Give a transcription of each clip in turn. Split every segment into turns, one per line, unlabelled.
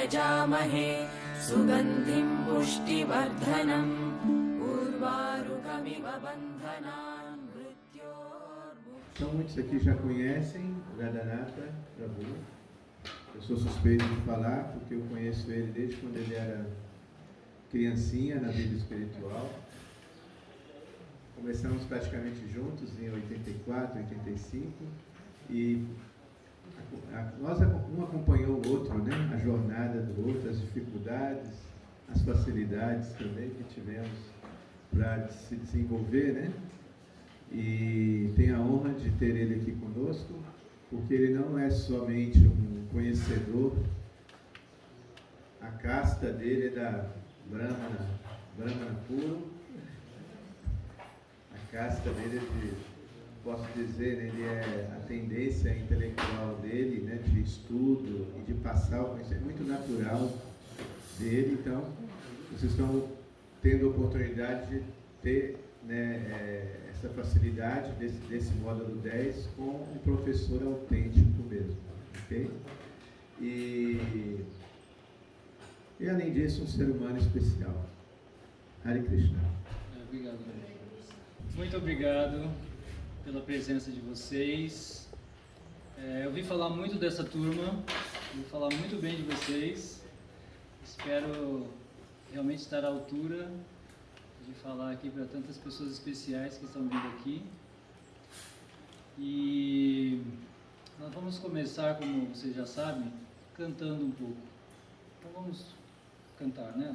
यजामहे सुगन्धिं पुष्टिवर्धनम् उर्वारुकमिव बन्धनान् मृत्योर्मुक्षयः.
Então, muitos aqui já conhecem o Radhanatha Prabhu. Eu sou suspeito de falar porque eu conheço ele desde quando ele era criancinha na vida espiritual. Começamos praticamente juntos em 84, 85 e um acompanhou o outro, né? A jornada do outro, as dificuldades, as facilidades também que tivemos para se desenvolver, né? E tenho a honra de ter ele aqui conosco, porque ele não é somente um conhecedor, a casta dele é da Brahmana puro, a casta dele é de, posso dizer, né, ele é a tendência intelectual dele, né, de estudo e de passar o conhecimento muito natural dele. Então, vocês estão tendo a oportunidade de ter, né, essa facilidade desse módulo 10 com um professor autêntico mesmo, ok? E além disso, um ser humano especial. Hare Krishna.
Obrigado. Muito obrigado pela presença de vocês. Eu ouvi falar muito dessa turma, ouvi falar muito bem de vocês. Espero realmente estar à altura de falar aqui para tantas pessoas especiais que estão vindo aqui. E nós vamos começar, como vocês já sabem, cantando um pouco. Então vamos cantar, né?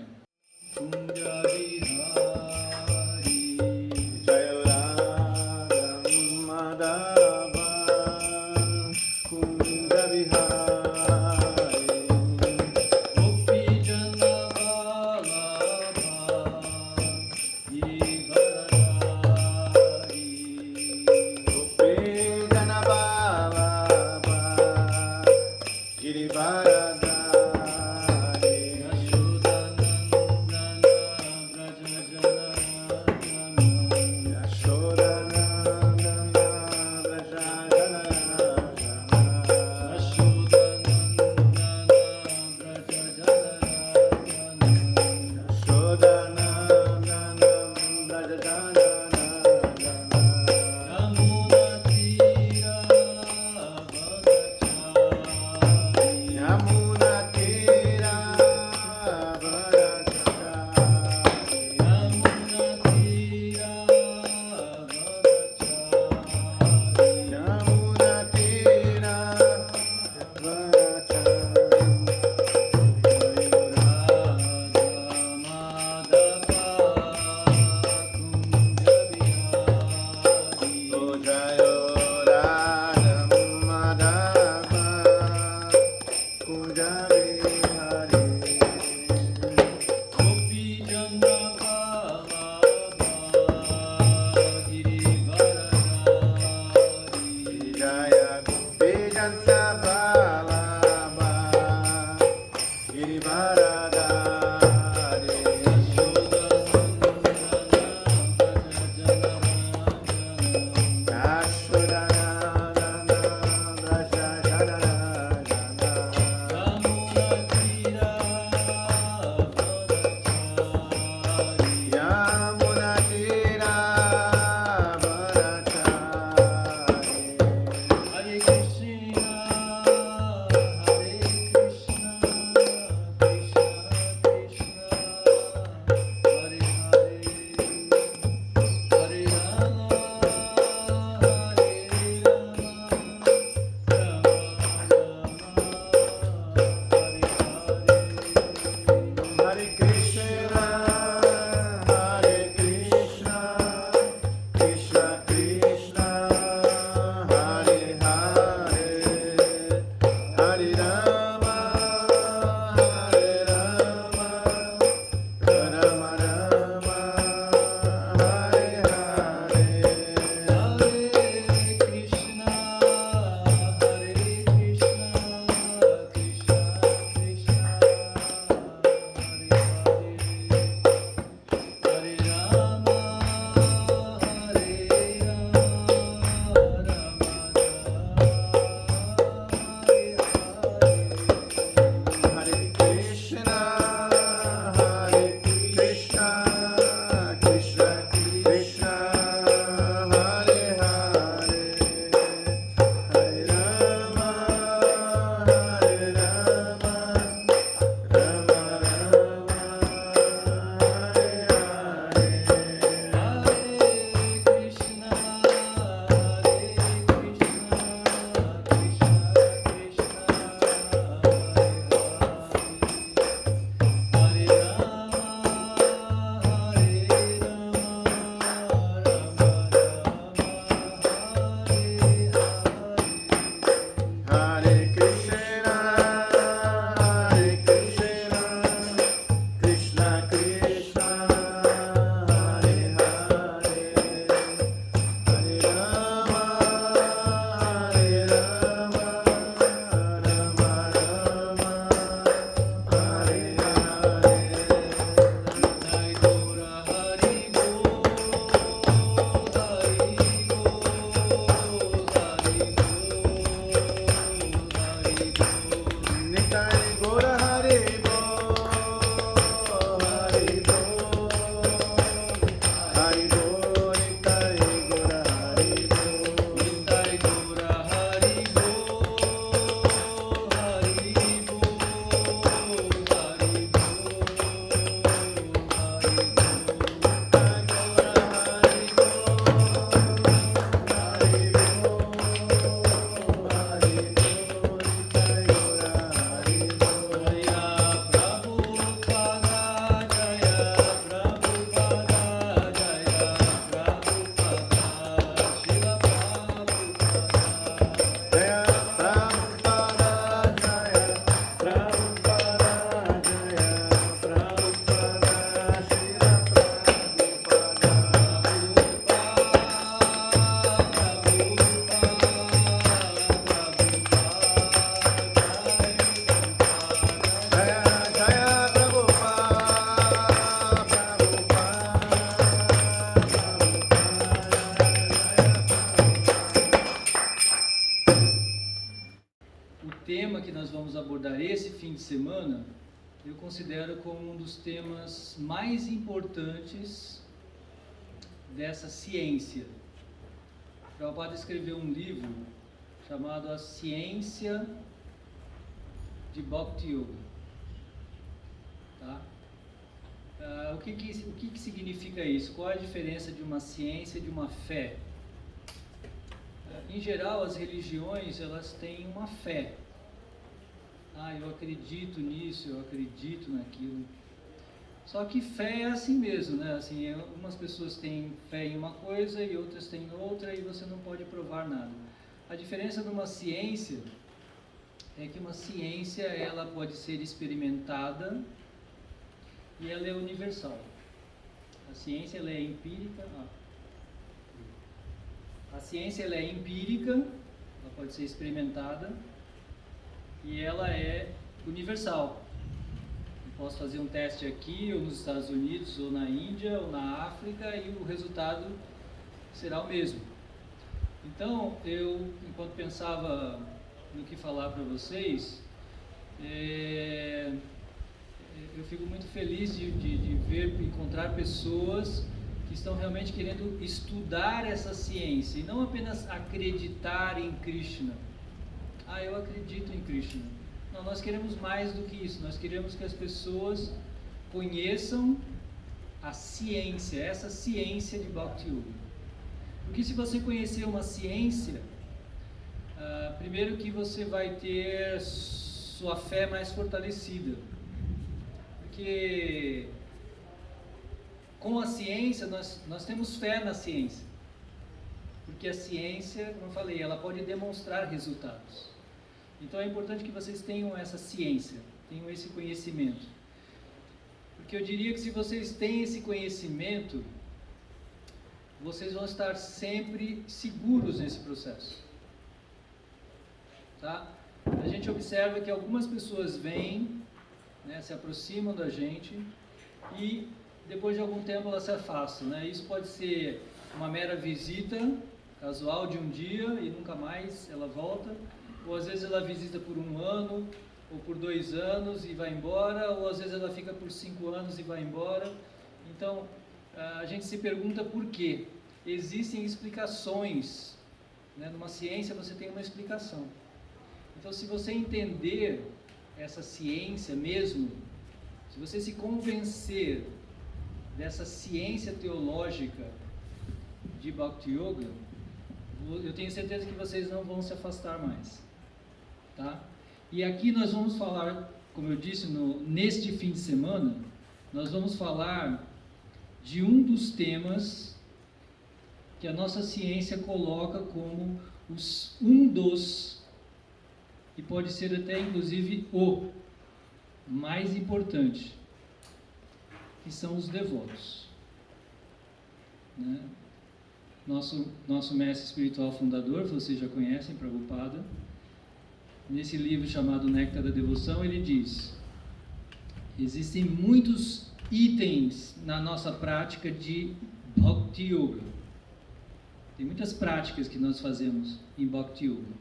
tema que nós vamos abordar esse fim de semana, eu considero como um dos temas mais importantes dessa ciência. Prabhupada escreveu um livro chamado A Ciência de Bhakti Yoga. Tá? O que significa isso? Qual a diferença de uma ciência e de uma fé? Em geral, as religiões, elas têm uma fé. Eu acredito nisso, eu acredito naquilo. Só que fé é assim mesmo, né? Assim, algumas pessoas têm fé em uma coisa e outras têm outra, e você não pode provar nada. A diferença de uma ciência é que uma ciência, ela pode ser experimentada e ela é universal. A ciência, ela é empírica. A ciência, ela é empírica, ela pode ser experimentada e ela é universal. Eu posso fazer um teste aqui, ou nos Estados Unidos, ou na Índia, ou na África, e o resultado será o mesmo. Então, eu, enquanto pensava no que falar para vocês, eu fico muito feliz de encontrar pessoas que estão realmente querendo estudar essa ciência, e não apenas acreditar em Krishna. Eu acredito em Krishna. Não, nós queremos mais do que isso. Nós queremos que as pessoas conheçam a ciência, essa ciência de Bhakti Yoga. Porque se você conhecer uma ciência, primeiro que você vai ter sua fé mais fortalecida. Porque com a ciência, nós temos fé na ciência. Porque a ciência, como eu falei, ela pode demonstrar resultados. Então é importante que vocês tenham essa ciência, tenham esse conhecimento. Porque eu diria que se vocês têm esse conhecimento, vocês vão estar sempre seguros nesse processo. Tá? A gente observa que algumas pessoas vêm, né, se aproximam da gente e depois de algum tempo elas se afastam. Né? Isso pode ser uma mera visita casual de um dia e nunca mais ela volta. Ou às vezes ela visita por 1 ano, ou por 2 anos e vai embora, ou às vezes ela fica por 5 anos e vai embora. Então, a gente se pergunta por quê. Existem explicações, né? Numa ciência você tem uma explicação. Então, se você entender essa ciência mesmo, se você se convencer dessa ciência teológica de Bhakti Yoga, eu tenho certeza que vocês não vão se afastar mais. Tá? E aqui nós vamos falar, como eu disse, neste fim de semana, nós vamos falar de um dos temas que a nossa ciência coloca como um dos, e pode ser até inclusive o mais importante, que são os devotos. Né? Nosso mestre espiritual fundador, vocês já conhecem, Prabhupada, nesse livro chamado Néctar da Devoção, ele diz: existem muitos itens na nossa prática de Bhakti Yoga. Tem muitas práticas que nós fazemos em Bhakti Yoga.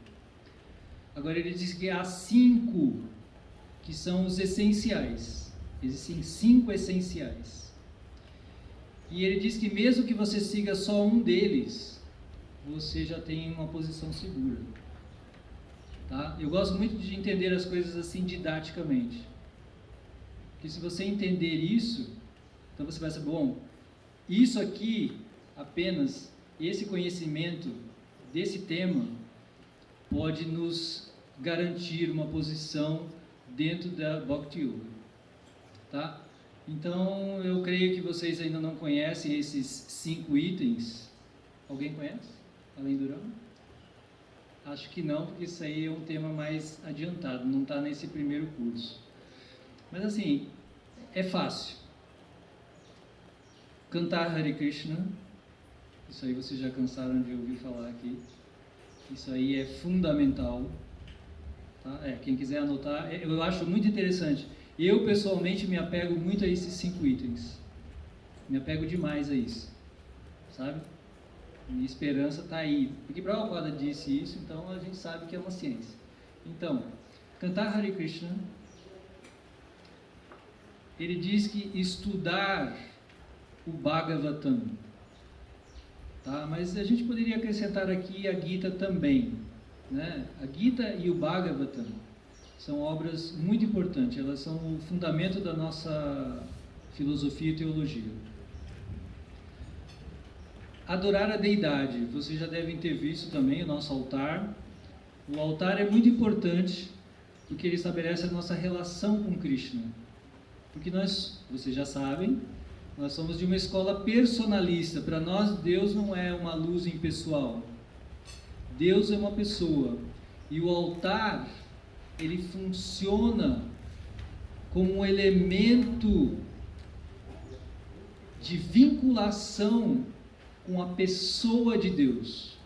Agora ele diz que há 5 que são os essenciais. Existem 5 essenciais. E ele diz que mesmo que você siga só um deles, você já tem uma posição segura. Tá? Eu gosto muito de entender as coisas assim didaticamente. Porque se você entender isso, então você vai saber, bom, isso aqui, apenas esse conhecimento desse tema, pode nos garantir uma posição dentro da Bhakti Yoga. Tá? Então, eu creio que vocês ainda não conhecem esses 5 itens. Alguém conhece? Além do Rama? Acho que não, porque isso aí é um tema mais adiantado, não está nesse primeiro curso. Mas assim, é fácil. Cantar Hare Krishna, isso aí vocês já cansaram de ouvir falar aqui. Isso aí é fundamental. Tá? Quem quiser anotar, eu acho muito interessante. Eu, pessoalmente, me apego muito a esses 5 itens. Me apego demais a isso. Sabe? Minha esperança está aí. Porque Prabhupada disse isso, então a gente sabe que é uma ciência. Então, cantar Hare Krishna, ele diz que estudar o Bhagavatam, tá? Mas a gente poderia acrescentar aqui a Gita também, né? A Gita e o Bhagavatam são obras muito importantes, elas são o fundamento da nossa filosofia e teologia. Adorar a deidade, vocês já devem ter visto também o nosso altar. O altar é muito importante porque ele estabelece a nossa relação com Krishna. Porque nós, vocês já sabem, nós somos de uma escola personalista. Para nós, Deus não é uma luz impessoal. Deus é uma pessoa. E o altar, ele funciona como um elemento de vinculação com a pessoa de Deus.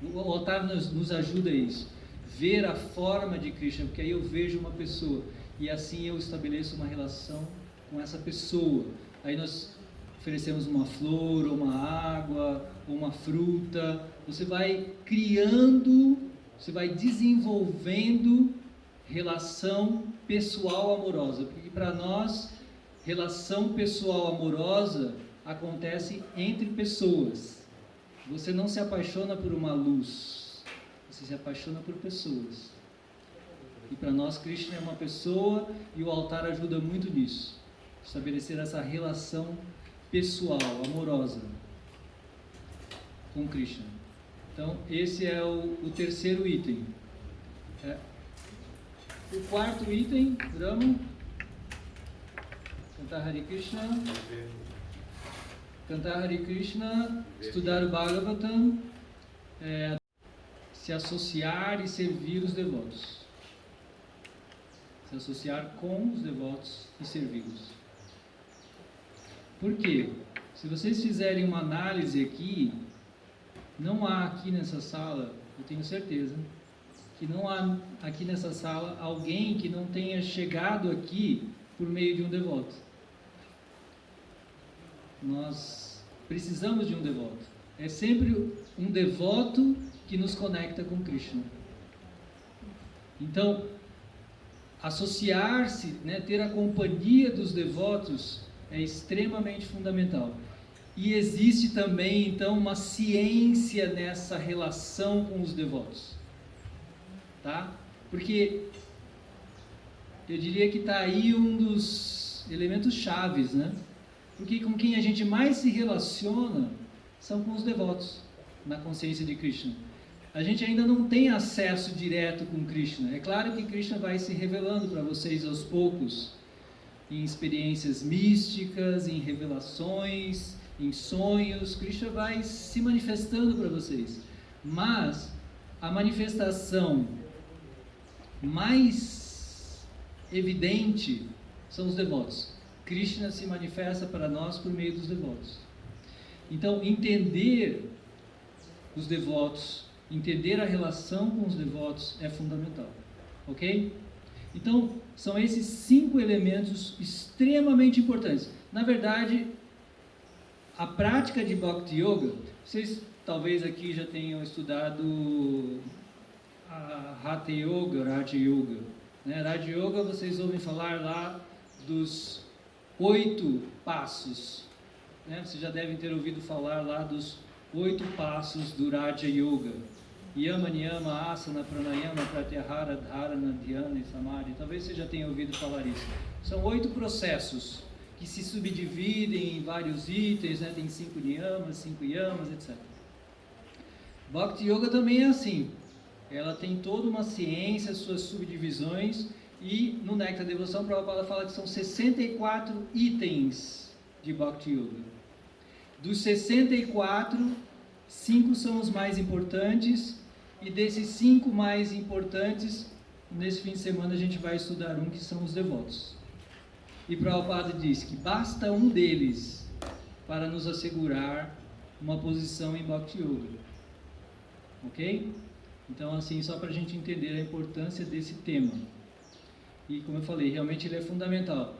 O altar nos ajuda a isso. Ver a forma de Krishna, porque aí eu vejo uma pessoa. E assim eu estabeleço uma relação com essa pessoa. Aí nós oferecemos uma flor, ou uma água, ou uma fruta. Você vai criando, você vai desenvolvendo relação pessoal amorosa. Porque para nós, relação pessoal amorosa acontece entre pessoas. Você não se apaixona por uma luz, você se apaixona por pessoas. E para nós, Krishna é uma pessoa e o altar ajuda muito nisso. Estabelecer essa relação pessoal, amorosa com Krishna. Então, esse é o terceiro item. O quarto item, Brahma, cantar Hare Krishna. Cantar Hare Krishna, estudar o Bhagavatam, se associar e servir os devotos. Se associar com os devotos e servi-los. Por quê? Se vocês fizerem uma análise aqui, não há aqui nessa sala, eu tenho certeza, que não há aqui nessa sala alguém que não tenha chegado aqui por meio de um devoto. Nós precisamos de um devoto. É sempre um devoto que nos conecta com Krishna. Então, associar-se, né, ter a companhia dos devotos é extremamente fundamental. E existe também, então, uma ciência nessa relação com os devotos. Tá? Porque eu diria que está aí um dos elementos chaves, né? Porque com quem a gente mais se relaciona são com os devotos, na consciência de Krishna. A gente ainda não tem acesso direto com Krishna. É claro que Krishna vai se revelando para vocês aos poucos, em experiências místicas, em revelações, em sonhos. Krishna vai se manifestando para vocês. Mas a manifestação mais evidente são os devotos. Krishna se manifesta para nós por meio dos devotos. Então, entender os devotos, entender a relação com os devotos é fundamental. Ok? Então, são esses 5 elementos extremamente importantes. Na verdade, a prática de Bhakti Yoga, vocês talvez aqui já tenham estudado a Hatha Yoga, Raja Yoga. Né? Raja Yoga, vocês ouvem falar lá dos 8 passos. Né? Vocês já devem ter ouvido falar lá dos 8 passos do Raja Yoga. Yama, Niyama, Asana, Pranayama, Pratyahara, Dharana, Dhyana e Samadhi. Talvez você já tenha ouvido falar isso. São 8 processos que se subdividem em vários itens, né? Tem 5 niyamas, 5 yamas, etc. Bhakti Yoga também é assim. Ela tem toda uma ciência, suas subdivisões, e no Nectar Devoção, Prabhupada fala que são 64 itens de Bhakti Yoga. Dos 64, 5 são os mais importantes, e desses 5 mais importantes, nesse fim de semana a gente vai estudar um que são os devotos. E Prabhupada diz que basta um deles para nos assegurar uma posição em Bhakti Yoga. Ok? Então, assim, só para a gente entender a importância desse tema. E, como eu falei, realmente ele é fundamental.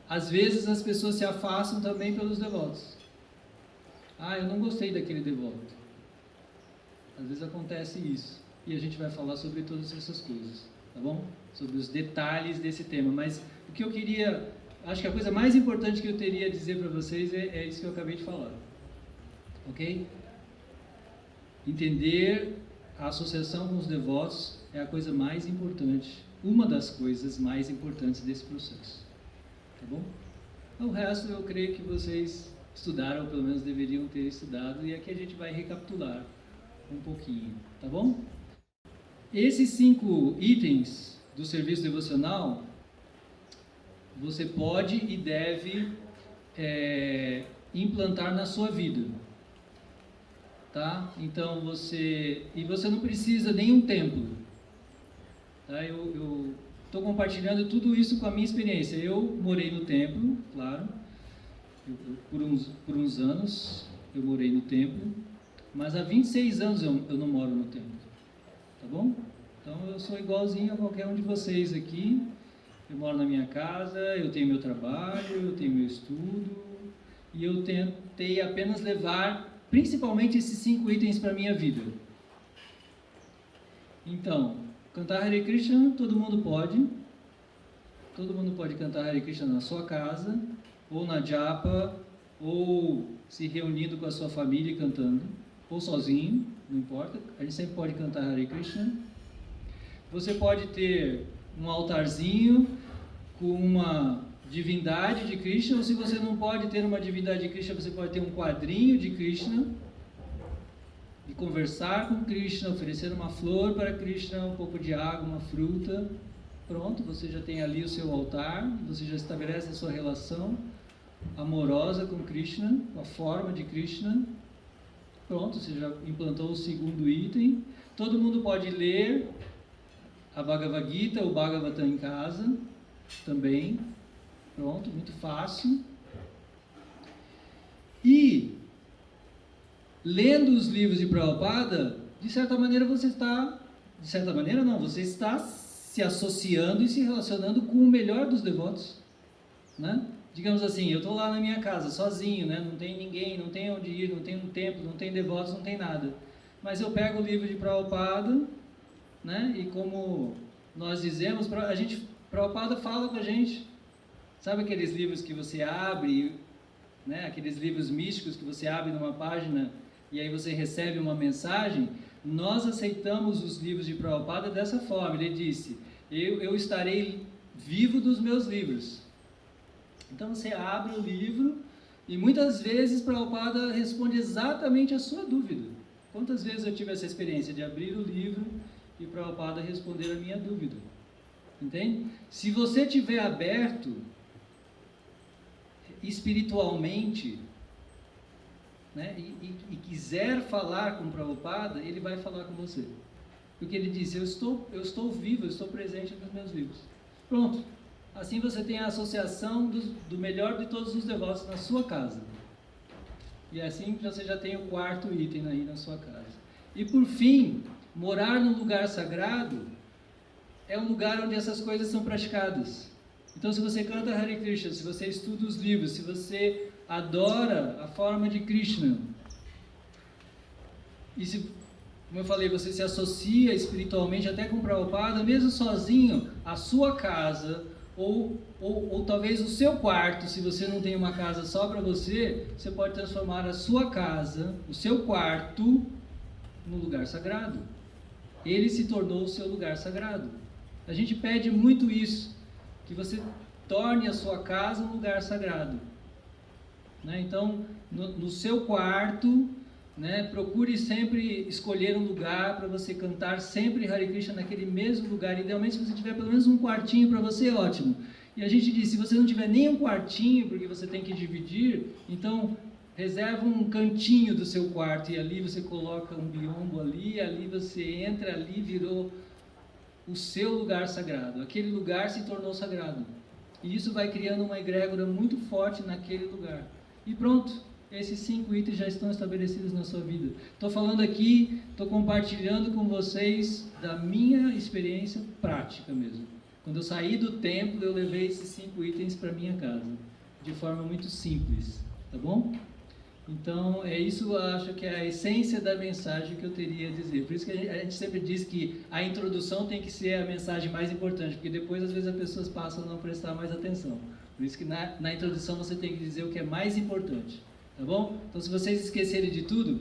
Às vezes as pessoas se afastam também pelos devotos. Ah, eu não gostei daquele devoto. Às vezes acontece isso. e a gente vai falar sobre todas essas coisas, tá bom? Sobre os detalhes desse tema. Mas o que eu queria, acho que a coisa mais importante que eu teria a dizer para vocês é isso que eu acabei de falar, ok? Entender a associação com os devotos é a coisa mais importante, uma das coisas mais importantes desse processo, tá bom? O resto eu creio que vocês estudaram, ou pelo menos deveriam ter estudado, e aqui a gente vai recapitular um pouquinho, tá bom? Esses 5 itens do serviço devocional, você pode e deve implantar na sua vida, tá? Então você não precisa nenhum templo, tá? Eu estou compartilhando tudo isso com a minha experiência. Eu morei no templo, claro, por uns anos eu morei no templo, mas há 26 anos eu não moro no templo, tá bom? Então eu sou igualzinho a qualquer um de vocês aqui. Eu moro na minha casa, eu tenho meu trabalho, eu tenho meu estudo, e eu tentei apenas levar principalmente esses 5 itens para a minha vida. Então, cantar Hare Krishna, todo mundo pode cantar Hare Krishna na sua casa, ou na japa, ou se reunindo com a sua família e cantando, ou sozinho, não importa, a gente sempre pode cantar Hare Krishna. Você pode ter um altarzinho com uma divindade de Krishna, ou se você não pode ter uma divindade de Krishna, você pode ter um quadrinho de Krishna, e conversar com Krishna, oferecer uma flor para Krishna, um pouco de água, uma fruta. Pronto, você já tem ali o seu altar, você já estabelece a sua relação amorosa com Krishna, com a forma de Krishna. Pronto, você já implantou o 2º item. Todo mundo pode ler a Bhagavad Gita, o Bhagavatam em casa, também. Pronto, muito fácil. E, lendo os livros de Prabhupada, de certa maneira você está... De certa maneira não, você está se associando e se relacionando com o melhor dos devotos, né? Digamos assim, eu estou lá na minha casa, sozinho, né? Não tem ninguém, não tem onde ir, não tem um templo, não tem devotos, não tem nada. Mas eu pego o livro de Prabhupada, né? E como nós dizemos, Prabhupada fala com a gente. Sabe aqueles livros que você abre, né? Aqueles livros místicos que você abre numa página e aí você recebe uma mensagem? Nós aceitamos os livros de Prabhupada dessa forma. Ele disse, eu estarei vivo dos meus livros. Então você abre o livro e muitas vezes Prabhupada responde exatamente a sua dúvida. Quantas vezes eu tive essa experiência de abrir o livro e Prabhupada responder a minha dúvida? Entende? Se você estiver aberto espiritualmente, né, e quiser falar com Prabhupada, ele vai falar com você. Porque ele disse, eu estou vivo, eu estou presente nos meus livros. Pronto. Assim você tem a associação do melhor de todos os devotos na sua casa. E assim você já tem o 4º item aí na sua casa. E por fim, morar num lugar sagrado é um lugar onde essas coisas são praticadas. Então se você canta Hare Krishna, se você estuda os livros, se você adora a forma de Krishna, e se, como eu falei, você se associa espiritualmente até com Prabhupada, mesmo sozinho, a sua casa, ou talvez o seu quarto, se você não tem uma casa só para você, você pode transformar a sua casa, o seu quarto, num lugar sagrado. Ele se tornou o seu lugar sagrado. A gente pede muito isso, que você torne a sua casa um lugar sagrado, né? Então, no seu quarto, né, procure sempre escolher um lugar para você cantar sempre Hare Krishna naquele mesmo lugar. Idealmente, se você tiver pelo menos um quartinho para você, ótimo. E a gente diz, se você não tiver nem um quartinho, porque você tem que dividir, então reserva um cantinho do seu quarto e ali você coloca um biombo ali você entra ali, virou o seu lugar sagrado. Aquele lugar se tornou sagrado. E isso vai criando uma egrégora muito forte naquele lugar. E pronto, esses 5 itens já estão estabelecidos na sua vida. Estou falando aqui, estou compartilhando com vocês da minha experiência prática mesmo. Quando eu saí do templo, eu levei esses 5 itens para minha casa, de forma muito simples, tá bom? Então, isso eu acho que é a essência da mensagem que eu teria a dizer. Por isso que a gente sempre diz que a introdução tem que ser a mensagem mais importante, porque depois, às vezes, as pessoas passam a não prestar mais atenção. Por isso que na introdução você tem que dizer o que é mais importante, tá bom? Então, se vocês esquecerem de tudo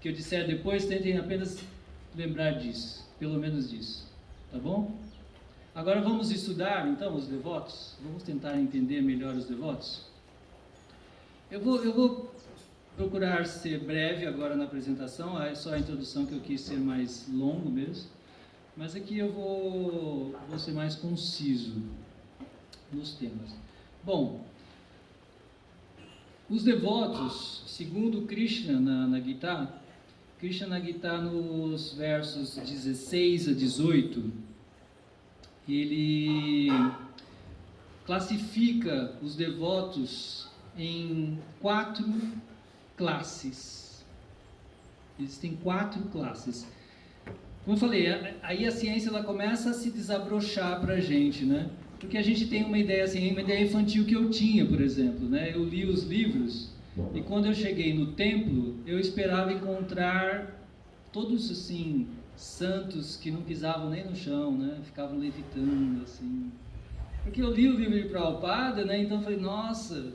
que eu disser depois, tentem apenas lembrar disso, pelo menos disso, tá bom? Agora vamos estudar, então, os devotos. Vamos tentar entender melhor os devotos. Eu vou procurar ser breve agora na apresentação, é só a introdução que eu quis ser mais longo mesmo, mas aqui eu vou ser mais conciso nos temas. Bom, os devotos, segundo Krishna na Gita, nos versos 16 a 18, ele classifica os devotos em 4 classes. Existem 4 classes. Como eu falei, aí a ciência ela começa a se desabrochar para a gente, né? Porque a gente tem uma ideia assim, uma ideia infantil que eu tinha, por exemplo, né? Eu li os livros e quando eu cheguei no templo, eu esperava encontrar todos assim santos que não pisavam nem no chão, né? Ficavam levitando assim. Porque eu li o livro de Prabhupada, né? Então eu falei, nossa,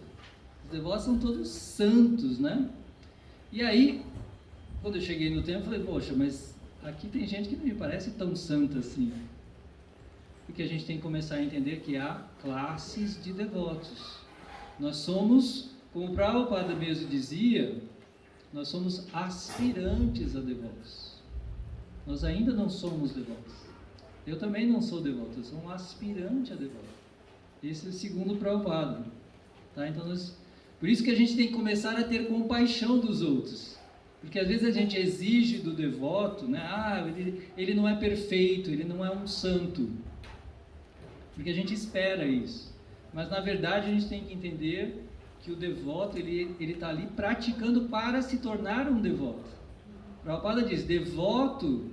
os devotos são todos santos, né? E aí, quando eu cheguei no templo, eu falei, poxa, mas aqui tem gente que não me parece tão santa assim. Porque a gente tem que começar a entender que há classes de devotos. Nós somos, como o Prabhupada mesmo dizia, nós somos aspirantes a devotos. Nós ainda não somos devotos. Eu também não sou devoto, eu sou um aspirante a devoto. Esse é o segundo Prabhupada. Tá? Então, por isso que a gente tem que começar a ter compaixão dos outros. Porque às vezes a gente exige do devoto, né? Ele não é perfeito, ele não é um santo. Porque a gente espera isso. Mas na verdade a gente tem que entender que o devoto, ele está ali praticando para se tornar um devoto. O Prabhupada diz, devoto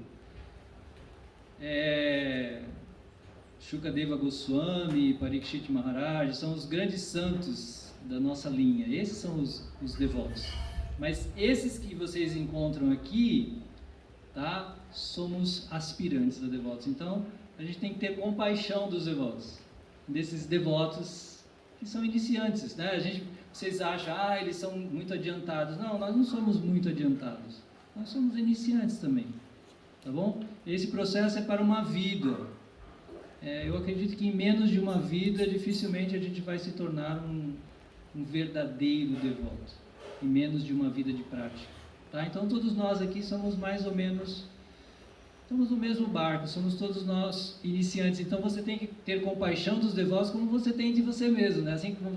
Shukadeva Goswami, Parikshit Maharaj, são os grandes santos da nossa linha. Esses são os devotos. Mas esses que vocês encontram aqui, tá? Somos aspirantes a devotos. Então, a gente tem que ter compaixão dos devotos. Desses devotos que são iniciantes, né? Vocês acham, eles são muito adiantados. Não, nós não somos muito adiantados. Nós somos iniciantes também. Tá bom? Esse processo é para uma vida. Eu acredito que em menos de uma vida, dificilmente a gente vai se tornar um verdadeiro devoto. Em menos de uma vida de prática. Tá? Então todos nós aqui somos mais ou menos, estamos no mesmo barco, somos todos nós iniciantes. Então você tem que ter compaixão dos devotos como você tem de você mesmo. Né? Assim como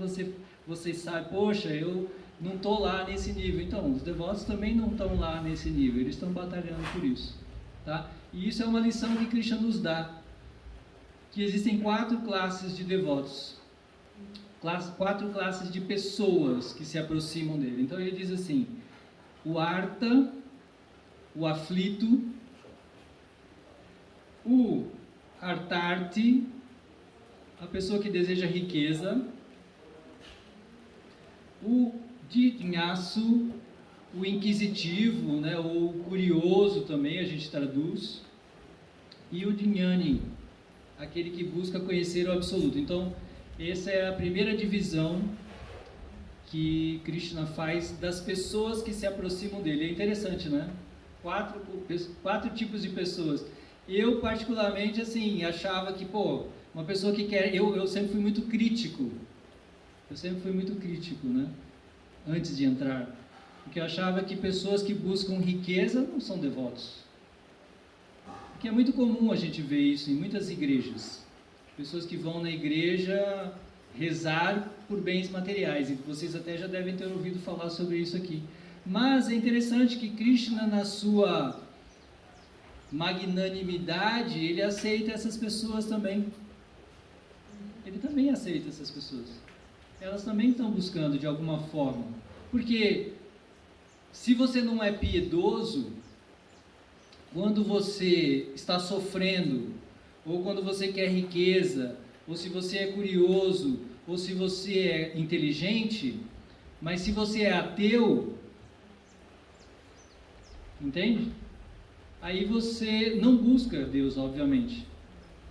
você sabe, poxa, eu não estou lá nesse nível. Então, os devotos também não estão lá nesse nível, eles estão batalhando por isso. Tá? E isso é uma lição que Krishna nos dá, que existem 4 classes de devotos, 4 classes de pessoas que se aproximam dele. Então ele diz assim, o arta, o aflito, o artarti, a pessoa que deseja riqueza, o jitnyasu, o inquisitivo, né, ou curioso também a gente traduz, e o jnani, aquele que busca conhecer o absoluto. Então, essa é a primeira divisão que Krishna faz das pessoas que se aproximam dele. É interessante, né? 4 tipos de pessoas. Eu, particularmente, assim, achava que, uma pessoa que quer... Eu sempre fui muito crítico. Né? Antes de entrar. Porque eu achava que pessoas que buscam riqueza não são devotos. Porque é muito comum a gente ver isso em muitas igrejas. Pessoas que vão na igreja rezar por bens materiais. E vocês até já devem ter ouvido falar sobre isso aqui. Mas é interessante que Krishna, na sua magnanimidade, ele aceita essas pessoas também. Ele também aceita essas pessoas. Elas também estão buscando de alguma forma. Porque se você não é piedoso, quando você está sofrendo, ou quando você quer riqueza, ou se você é curioso, ou se você é inteligente, mas se você é ateu, Entende? Aí você não busca Deus, obviamente.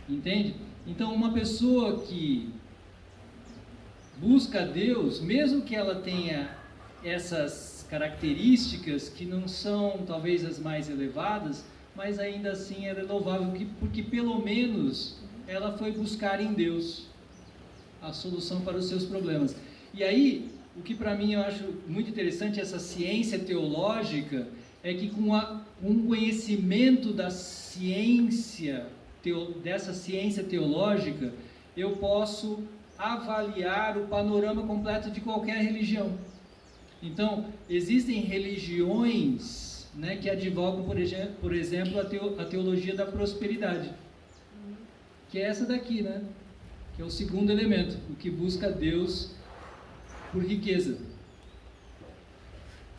Entende? Então, uma pessoa que busca Deus, mesmo que ela tenha essas características que não são talvez as mais elevadas, mas ainda assim ela é louvável, porque pelo menos ela foi buscar em Deus a solução para os seus problemas. E aí, o que para mim eu acho muito interessante, essa ciência teológica, é que com um conhecimento da ciência, dessa ciência teológica, eu posso avaliar o panorama completo de qualquer religião. Então, existem religiões, né, que advogam, por exemplo, a teologia da prosperidade, que é essa daqui, né, que é o segundo elemento, o que busca Deus por riqueza.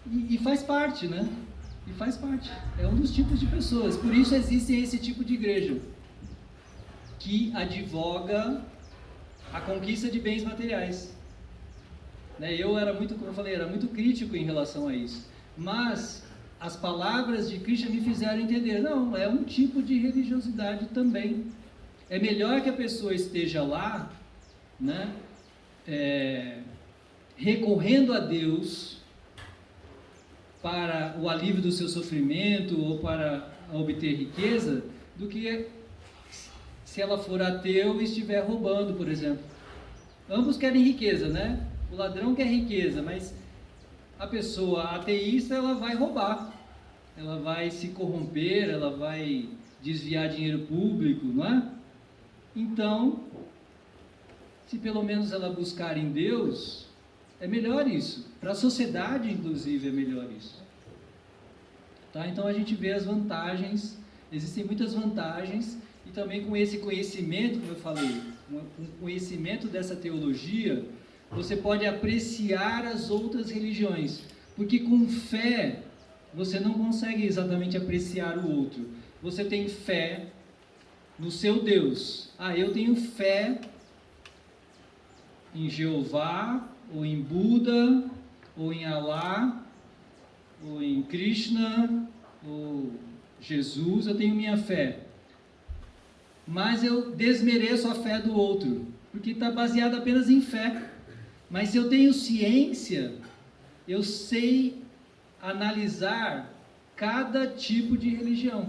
E faz parte, né? E faz parte. É um dos tipos de pessoas. Por isso existe esse tipo de igreja que advoga a conquista de bens materiais. Eu era muito, como eu falei, era muito crítico em relação a isso. Mas as palavras de Krishna me fizeram entender, não, é um tipo de religiosidade também. É melhor que a pessoa esteja lá, né, recorrendo a Deus para o alívio do seu sofrimento ou para obter riqueza, do que se ela for ateu e estiver roubando, por exemplo. Ambos querem riqueza, né? O ladrão quer riqueza, mas a pessoa ateísta, ela vai roubar, ela vai se corromper, ela vai desviar dinheiro público, não é? Então, se pelo menos ela buscar em Deus, é melhor isso. Para a sociedade, inclusive, é melhor isso. Tá? Então a gente vê as vantagens, existem muitas vantagens, e também com esse conhecimento, como eu falei, com o conhecimento dessa teologia, você pode apreciar as outras religiões, porque com fé você não consegue exatamente apreciar o outro. Você tem fé no seu Deus. Eu tenho fé em Jeová, ou em Buda, ou em Alá, ou em Krishna, ou Jesus, eu tenho minha fé. Mas eu desmereço a fé do outro, porque está baseado apenas em fé. Mas se eu tenho ciência, eu sei analisar cada tipo de religião.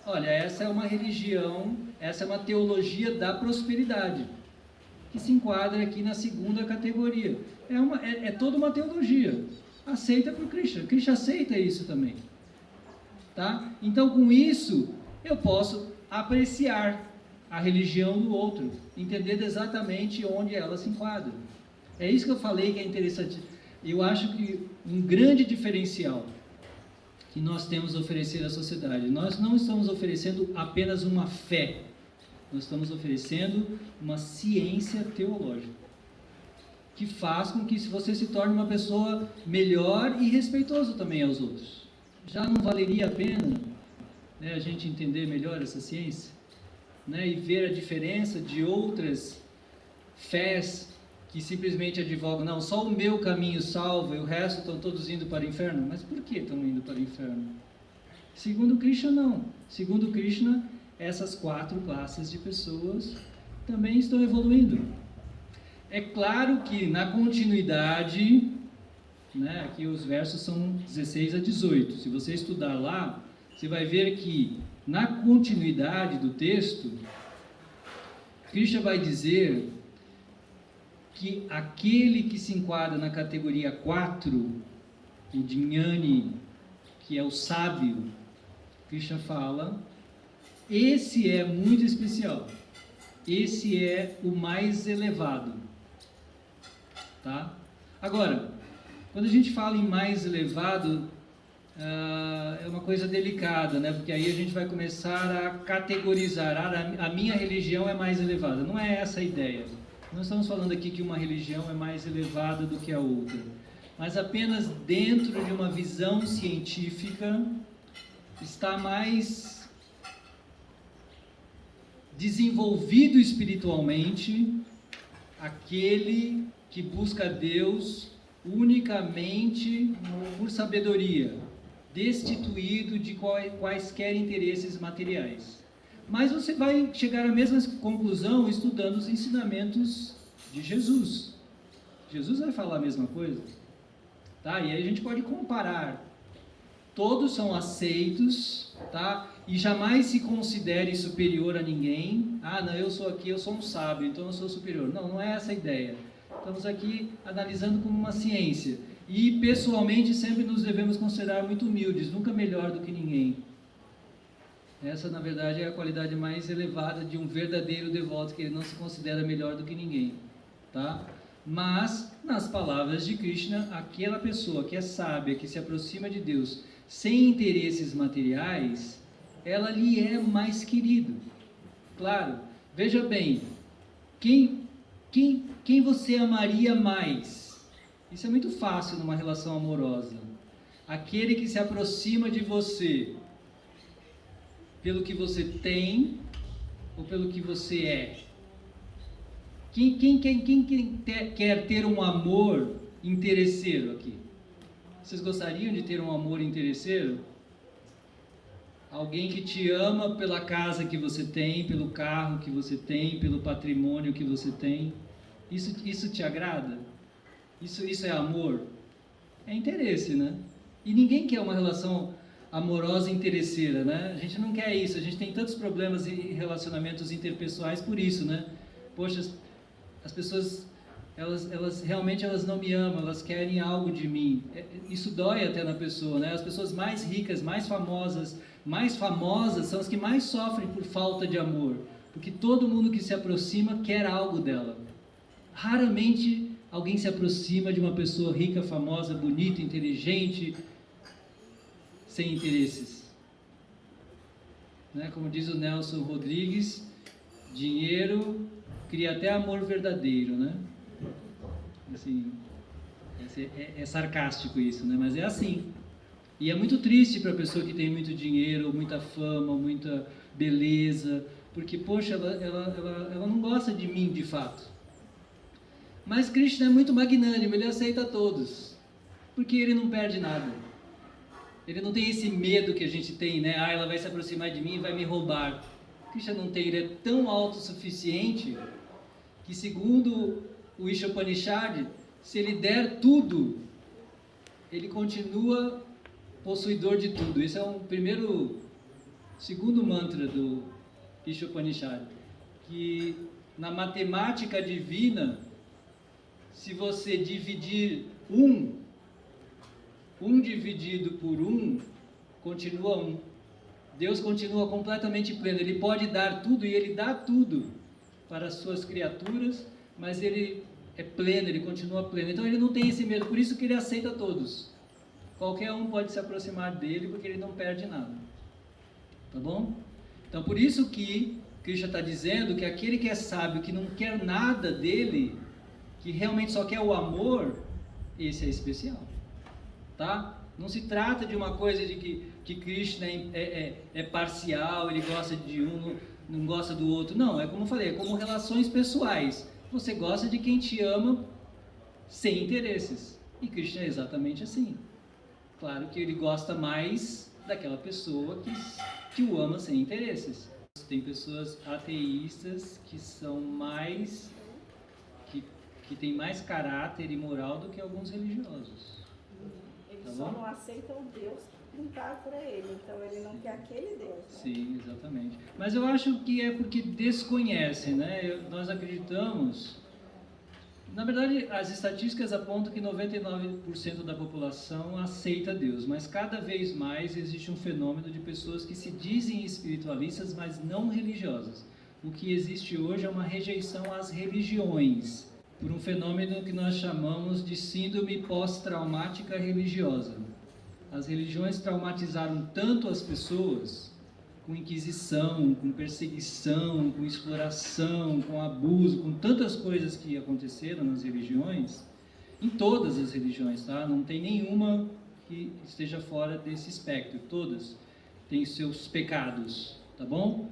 Olha, essa é uma religião, essa é uma teologia da prosperidade, que se enquadra aqui na segunda categoria. É toda uma teologia, aceita por Krishna. Krishna aceita isso também. Tá? Então, com isso, eu posso apreciar a religião do outro, entender exatamente onde ela se enquadra. É isso que eu falei que é interessante. Eu acho que um grande diferencial que nós temos a oferecer à sociedade, nós não estamos oferecendo apenas uma fé, nós estamos oferecendo uma ciência teológica, que faz com que você se torne uma pessoa melhor e respeitoso também aos outros. Já não valeria a pena, né, a gente entender melhor essa ciência, né, e ver a diferença de outras fés que simplesmente advogam, não, só o meu caminho salva e o resto estão todos indo para o inferno. Mas por que estão indo para o inferno? Segundo Krishna, não. Segundo Krishna, essas 4 classes de pessoas também estão evoluindo. É claro que na continuidade, né, aqui os versos são 16 a 18. Se você estudar lá, você vai ver que na continuidade do texto, Krishna vai dizer que aquele que se enquadra na categoria 4, o Jnani, que é o sábio, Krishna fala, esse é muito especial, esse é o mais elevado, tá? Agora, quando a gente fala em mais elevado, é uma coisa delicada, né? Porque aí a gente vai começar a categorizar, a minha religião é mais elevada. Não é essa a ideia. Não estamos falando aqui que uma religião é mais elevada do que a outra, mas apenas dentro de uma visão científica está mais desenvolvido espiritualmente aquele que busca Deus unicamente por sabedoria, destituído de quaisquer interesses materiais. Mas você vai chegar à mesma conclusão estudando os ensinamentos de Jesus. Jesus vai falar a mesma coisa. Tá? E aí a gente pode comparar. Todos são aceitos, tá? E jamais se considere superior a ninguém. Ah, não, eu sou aqui, eu sou um sábio, então eu sou superior. Não, não é essa a ideia. Estamos aqui analisando como uma ciência. E pessoalmente sempre nos devemos considerar muito humildes, nunca melhor do que ninguém. Essa, na verdade, é a qualidade mais elevada de um verdadeiro devoto, que ele não se considera melhor do que ninguém, tá? Mas, nas palavras de Krishna, aquela pessoa que é sábia, que se aproxima de Deus sem interesses materiais, ela lhe é mais querido. Claro, veja bem, quem você amaria mais? Isso é muito fácil numa relação amorosa. Aquele que se aproxima de você pelo que você tem ou pelo que você é? Quem quer ter um amor interesseiro aqui? Vocês gostariam de ter um amor interesseiro? Alguém que te ama pela casa que você tem, pelo carro que você tem, pelo patrimônio que você tem. Isso te agrada? Isso é amor? É interesse, né? E ninguém quer uma relação amorosa interesseira, né? A gente não quer isso. A gente tem tantos problemas em relacionamentos interpessoais por isso, né? Poxa, as pessoas, elas realmente não me amam, elas querem algo de mim. Isso dói até na pessoa, né? As pessoas mais ricas, mais famosas são as que mais sofrem por falta de amor, porque todo mundo que se aproxima quer algo dela. Raramente alguém se aproxima de uma pessoa rica, famosa, bonita, inteligente, sem interesses. Né? Como diz o Nelson Rodrigues, dinheiro cria até amor verdadeiro, né? Assim, é sarcástico isso, né? Mas é assim. E é muito triste para a pessoa que tem muito dinheiro, muita fama, muita beleza, porque, poxa, ela não gosta de mim de fato. Mas Krishna é muito magnânimo, ele aceita todos, porque ele não perde nada. Ele não tem esse medo que a gente tem, né? Ah, ela vai se aproximar de mim e vai me roubar. Krishna não tem, ele é tão autossuficiente que, segundo o Ishopanishad, se ele der tudo, ele continua possuidor de tudo. Esse é segundo mantra do Ishopanishad, que na matemática divina, se você dividir um dividido por continua 1. Deus continua completamente pleno. Ele pode dar tudo, e Ele dá tudo para as suas criaturas, mas Ele é pleno, Ele continua pleno. Então Ele não tem esse medo, por isso que Ele aceita todos. Qualquer um pode se aproximar dEle, porque Ele não perde nada. Tá bom? Então por isso que Krishna está dizendo que aquele que é sábio, que não quer nada dEle, que realmente só quer o amor, esse é especial. Tá? Não se trata de uma coisa de que Krishna é parcial, ele gosta de um, não gosta do outro. Não, é como eu falei, é como relações pessoais. Você gosta de quem te ama sem interesses. E Krishna é exatamente assim. Claro que ele gosta mais daquela pessoa que o ama sem interesses. Tem pessoas ateístas que são mais... que têm mais caráter e moral do que alguns religiosos.
Eles só não aceitam o Deus que pintaram para ele, então ele não quer aquele Deus. Né?
Sim, exatamente. Mas eu acho que é porque desconhecem, né? Nós acreditamos... Na verdade, as estatísticas apontam que 99% da população aceita Deus, mas cada vez mais existe um fenômeno de pessoas que se dizem espiritualistas, mas não religiosas. O que existe hoje é uma rejeição às religiões, por um fenômeno que nós chamamos de síndrome pós-traumática religiosa. As religiões traumatizaram tanto as pessoas, com inquisição, com perseguição, com exploração, com abuso, com tantas coisas que aconteceram nas religiões, em todas as religiões, tá? Não tem nenhuma que esteja fora desse espectro, todas têm seus pecados, tá bom?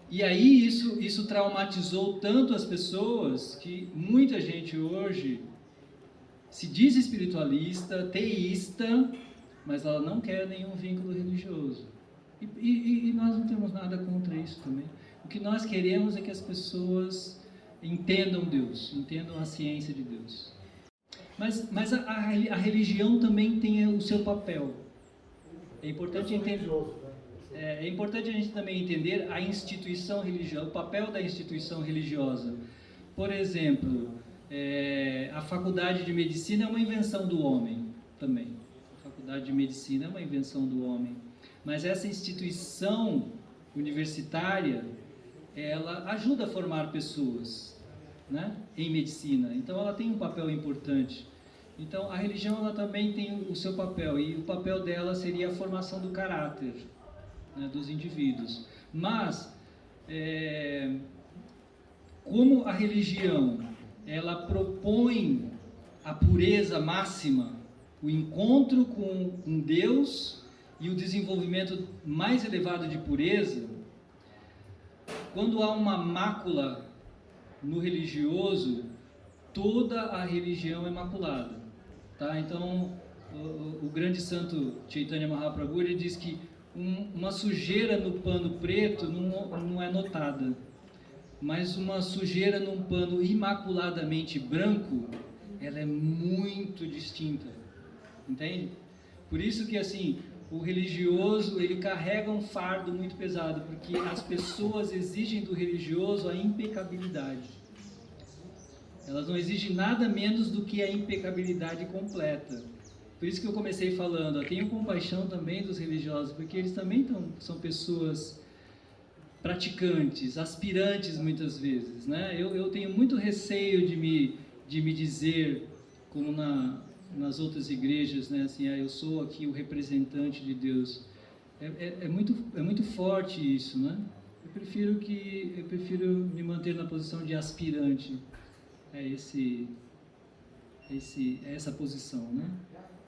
E aí isso traumatizou tanto as pessoas que muita gente hoje se diz espiritualista, teísta, mas ela não quer nenhum vínculo religioso. E nós não temos nada contra isso também. O que nós queremos é que as pessoas entendam Deus, entendam a ciência de Deus. Mas a religião também tem o seu papel. É importante entender. É importante a gente também entender a instituição religiosa, o papel da instituição religiosa. Por exemplo, a faculdade de medicina é uma invenção do homem também. A faculdade de medicina é uma invenção do homem. Mas essa instituição universitária, ela ajuda a formar pessoas, né, em medicina. Então ela tem um papel importante. Então a religião ela também tem o seu papel, e o papel dela seria a formação do caráter, né, dos indivíduos. Mas como a religião ela propõe a pureza máxima, o encontro com Deus e o desenvolvimento mais elevado de pureza, quando há uma mácula no religioso, toda a religião é maculada, tá? Então, o grande santo Chaitanya Mahaprabhu, ele diz que uma sujeira no pano preto não é notada, mas uma sujeira num pano imaculadamente branco, ela é muito distinta, entende? Por isso que, assim, o religioso, ele carrega um fardo muito pesado, porque as pessoas exigem do religioso a impecabilidade. Elas não exigem nada menos do que a impecabilidade completa. Por isso que eu comecei falando, eu tenho compaixão também dos religiosos, porque eles também são pessoas praticantes, aspirantes muitas vezes, né? Eu tenho muito receio de me dizer, como nas outras igrejas, né, assim, eu sou aqui o representante de Deus. É muito forte isso, né? Eu prefiro me manter na posição de aspirante. Essa posição, né?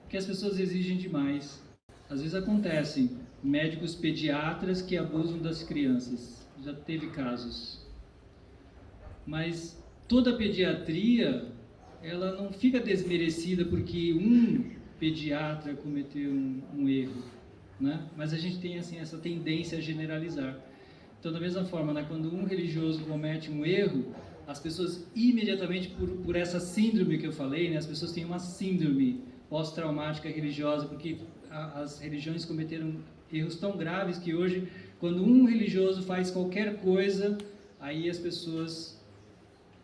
Porque as pessoas exigem demais. Às vezes acontecem médicos pediatras que abusam das crianças. Já teve casos. Mas toda a pediatria, ela não fica desmerecida porque um pediatra cometeu um erro, né? Mas a gente tem, assim, essa tendência a generalizar. Então, da mesma forma, né, quando um religioso comete um erro, as pessoas imediatamente, por essa síndrome que eu falei, né, as pessoas têm uma síndrome pós-traumática religiosa, porque as religiões cometeram erros tão graves que hoje, quando um religioso faz qualquer coisa, aí as pessoas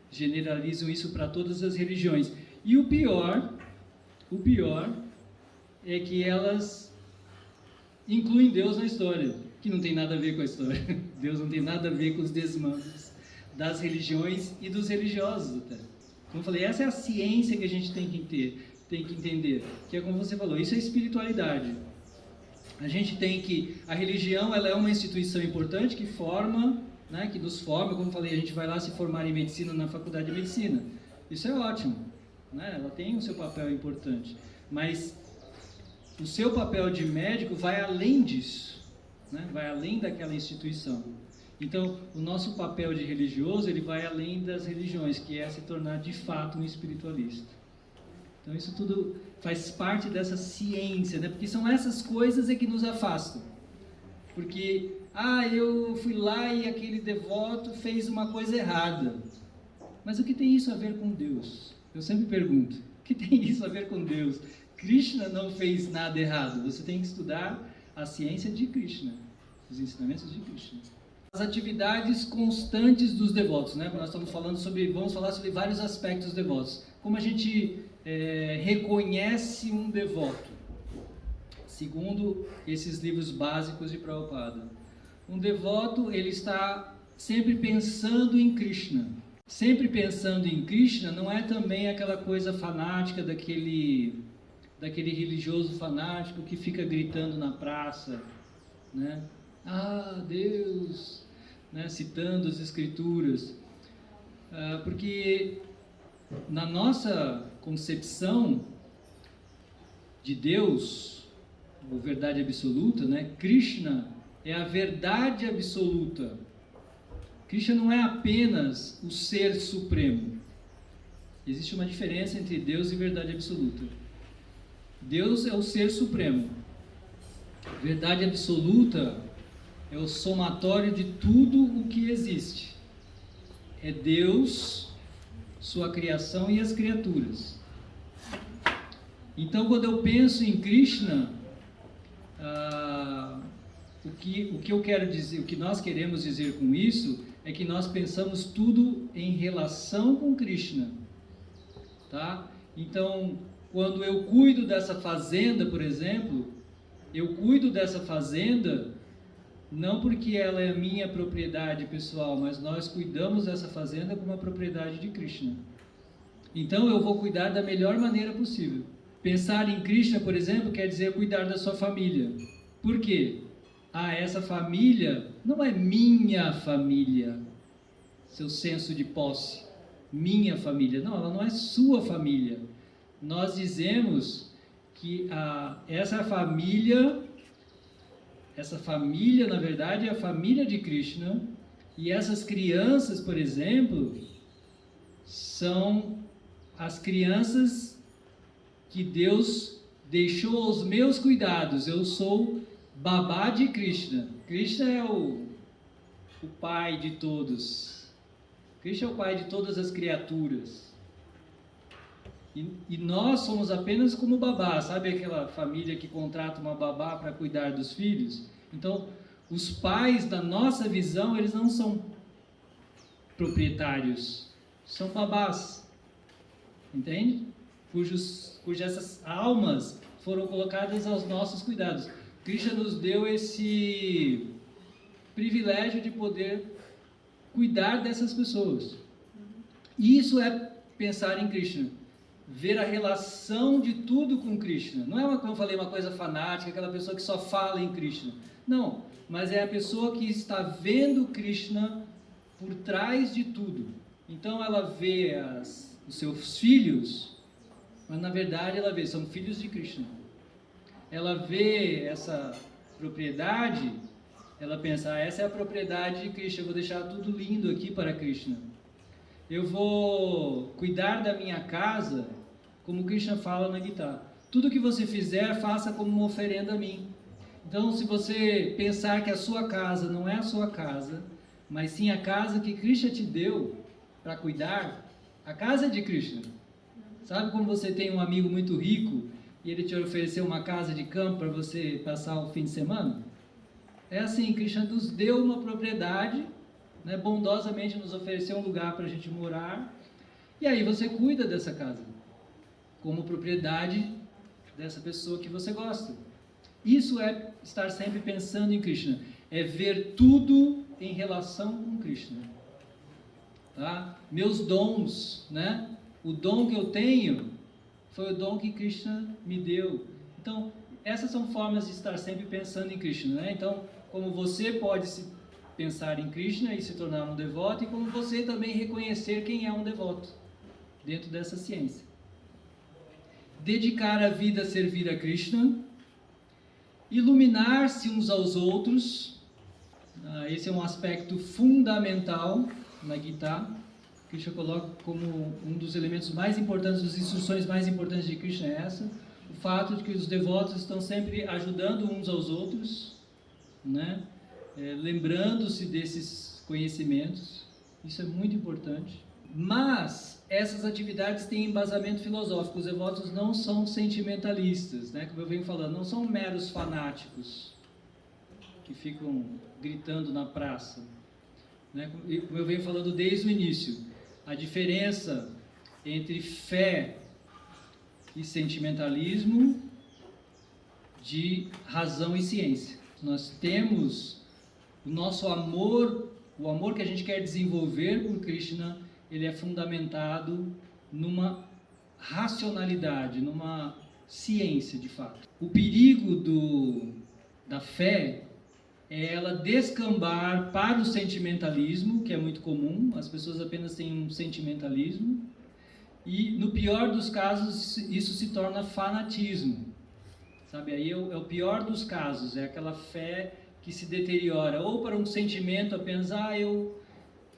generalizam isso para todas as religiões. E o pior é que elas incluem Deus na história, que não tem nada a ver com a história. Deus não tem nada a ver com os desmandos das religiões e dos religiosos até. Como eu falei, essa é a ciência que a gente tem que entender, que é como você falou, isso é espiritualidade. A gente tem que, a religião, ela é uma instituição importante que forma, né, que nos forma, como eu falei, a gente vai lá se formar em medicina na faculdade de medicina. Isso é ótimo, né? Ela tem o seu papel importante, mas o seu papel de médico vai além disso, né? Vai além daquela instituição. Então, o nosso papel de religioso, ele vai além das religiões, que é se tornar de fato um espiritualista. Então, isso tudo faz parte dessa ciência, né? Porque são essas coisas que nos afastam. Porque, eu fui lá e aquele devoto fez uma coisa errada. Mas o que tem isso a ver com Deus? Eu sempre pergunto, o que tem isso a ver com Deus? Krishna não fez nada errado. Você tem que estudar a ciência de Krishna, os ensinamentos de Krishna. As atividades constantes dos devotos, né? Nós vamos falar sobre vários aspectos dos devotos. Como a gente reconhece um devoto, segundo esses livros básicos de Prabhupada. Um devoto, ele está sempre pensando em Krishna. Sempre pensando em Krishna não é também aquela coisa fanática daquele religioso fanático que fica gritando na praça, né? Deus, né? Citando as escrituras. Porque na nossa concepção de Deus, ou verdade absoluta, né? Krishna é a verdade absoluta. Krishna não é apenas o ser supremo. Existe uma diferença entre Deus e verdade absoluta. Deus é o ser supremo, Verdade absoluta é o somatório de tudo o que existe. É Deus, sua criação e as criaturas. Então, quando eu penso em Krishna, o que eu quero dizer, o que nós queremos dizer com isso é que nós pensamos tudo em relação com Krishna, tá? Então, quando eu cuido dessa fazenda, por exemplo, eu cuido dessa fazenda não porque ela é minha propriedade pessoal, mas nós cuidamos dessa fazenda como uma propriedade de Krishna. Então, eu vou cuidar da melhor maneira possível. Pensar em Krishna, por exemplo, quer dizer cuidar da sua família. Por quê? Essa família não é minha família, seu senso de posse, minha família. Não, ela não é sua família. Nós dizemos que essa família, na verdade, é a família de Krishna, e essas crianças, por exemplo, são as crianças que Deus deixou aos meus cuidados. Eu sou babá de Krishna. Krishna é o pai de todos. Krishna é o pai de todas as criaturas. E nós somos apenas como babá. Sabe aquela família que contrata uma babá para cuidar dos filhos? Então, os pais, da nossa visão, eles não são proprietários. São babás. Entende? Cujas almas foram colocadas aos nossos cuidados. Krishna nos deu esse privilégio de poder cuidar dessas pessoas. Isso é pensar em Krishna. Ver a relação de tudo com Krishna. Não é, como eu falei, uma coisa fanática, aquela pessoa que só fala em Krishna. Não, mas é a pessoa que está vendo Krishna por trás de tudo. Então ela vê os seus filhos, mas na verdade ela vê, são filhos de Krishna. Ela vê essa propriedade, ela pensa, essa é a propriedade de Krishna, eu vou deixar tudo lindo aqui para Krishna. Eu vou cuidar da minha casa, como Krishna fala na Gita. Tudo que você fizer, faça como uma oferenda a mim. Então, se você pensar que a sua casa não é a sua casa, mas sim a casa que Krishna te deu para cuidar, a casa é de Krishna. Sabe como você tem um amigo muito rico e ele te ofereceu uma casa de campo para você passar o fim de semana? É assim, Krishna nos deu uma propriedade, né, bondosamente nos ofereceu um lugar para a gente morar, e aí você cuida dessa casa, como propriedade dessa pessoa que você gosta. Isso é estar sempre pensando em Krishna, é ver tudo em relação com Krishna. Tá? Meus dons, né? O dom que eu tenho foi o dom que Krishna me deu. Então, essas são formas de estar sempre pensando em Krishna, né? Então, como você pode pensar em Krishna e se tornar um devoto, e como você também reconhecer quem é um devoto dentro dessa ciência. Dedicar a vida a servir a Krishna, iluminar-se uns aos outros, esse é um aspecto fundamental na Gita. Krishna coloca como um dos elementos mais importantes, das instruções mais importantes de Krishna é essa, o fato de que os devotos estão sempre ajudando uns aos outros, né? Lembrando-se desses conhecimentos, isso é muito importante. Mas essas atividades têm embasamento filosófico, os devotos não são sentimentalistas, né? Como eu venho falando, não são meros fanáticos que ficam gritando na praça, né? Como eu venho falando desde o início, a diferença entre fé e sentimentalismo, de razão e ciência. Nós temos o nosso amor, o amor que a gente quer desenvolver por Krishna, ele é fundamentado numa racionalidade, numa ciência de fato. O perigo da fé é ela descambar para o sentimentalismo, que é muito comum, as pessoas apenas têm um sentimentalismo, e no pior dos casos isso se torna fanatismo, sabe? Aí é o pior dos casos, é aquela fé que se deteriora, ou para um sentimento apenas,